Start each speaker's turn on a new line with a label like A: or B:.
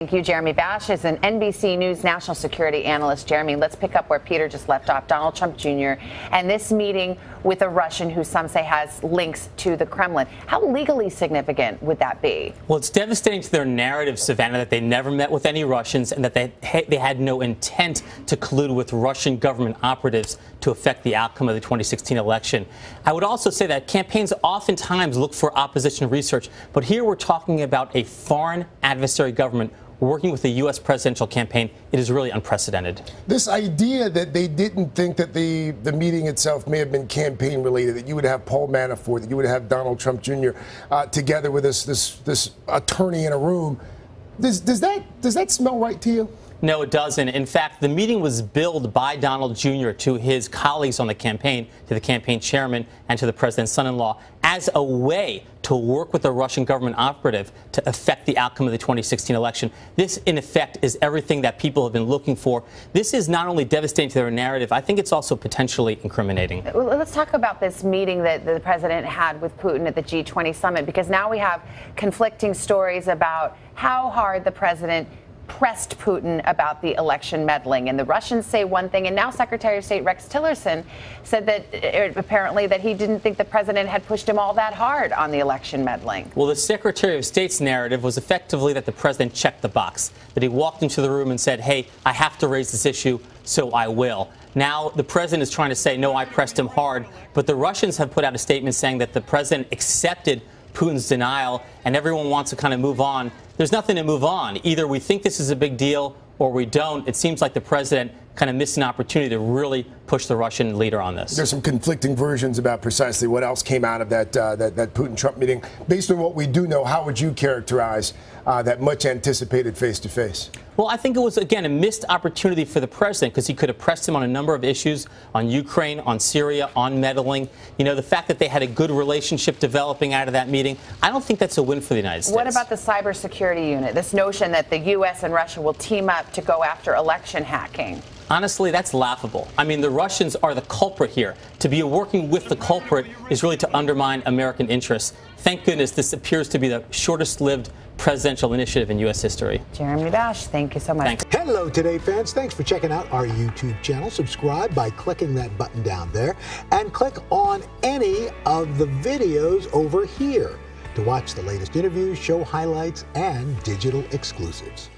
A: Thank you. Jeremy Bash is an NBC News national security analyst. Jeremy, let's pick up where Peter just left off. Donald Trump Jr. and this meeting with a Russian who some say has links to the Kremlin. How legally significant would that be?
B: Well, it's devastating to their narrative, Savannah, that they never met with any Russians and that they had no intent to collude with Russian government operatives to affect the outcome of the 2016 election. I would also say that campaigns oftentimes look for opposition research, but here we're talking about a foreign adversary government working with the U.S. presidential campaign. It is really unprecedented.
C: This idea that they didn't think that the meeting itself may have been campaign related, that you would have Paul Manafort, that you would have Donald Trump Jr. Together with this attorney in a room, does that smell right to you?
B: No, it doesn't. In fact, the meeting was billed by Donald Jr. to his colleagues on the campaign, to the campaign chairman and to the president's son-in-law, as a way to work with a Russian government operative to affect the outcome of the 2016 election. This, in effect, is everything that people have been looking for. This is not only devastating to their narrative, I think it's also potentially incriminating.
A: Well, let's talk about this meeting that the president had with Putin at the G20 summit, because now we have conflicting stories about how hard the president pressed Putin about the election meddling. And the Russians say one thing, and now Secretary of State Rex Tillerson said that apparently that he didn't think the president had pushed him all that hard on the election meddling.
B: Well, the Secretary of State's narrative was effectively that the president checked the box, that he walked into the room and said, hey, I have to raise this issue, so I will. Now the president is trying to say, no, I pressed him hard, but the Russians have put out a statement saying that the president accepted Putin's denial and everyone wants to kind of move on. There's nothing to move on. Either we think this is a big deal or we don't. It seems like the president kind of missed an opportunity to really push the Russian leader on this.
C: There's some conflicting versions about precisely what else came out of that Putin-Trump meeting. Based on what we do know, how would you characterize that much anticipated face-to-face?
B: Well, I think it was, again, a missed opportunity for the president because he could have pressed him on a number of issues, on Ukraine, on Syria, on meddling. You know, the fact that they had a good relationship developing out of that meeting, I don't think that's a win for the United States.
A: What about the cybersecurity unit? This notion that the U.S. and Russia will team up to go after election hacking.
B: Honestly, that's laughable. I mean, the Russians are the culprit here. To be working with the culprit is really to undermine American interests. Thank goodness this appears to be the shortest-lived presidential initiative in U.S. history.
A: Jeremy Bash, thank you so much.
B: Thanks.
D: Hello, Today fans. Thanks for checking out our YouTube channel. Subscribe by clicking that button down there and click on any of the videos over here to watch the latest interviews, show highlights, and digital exclusives.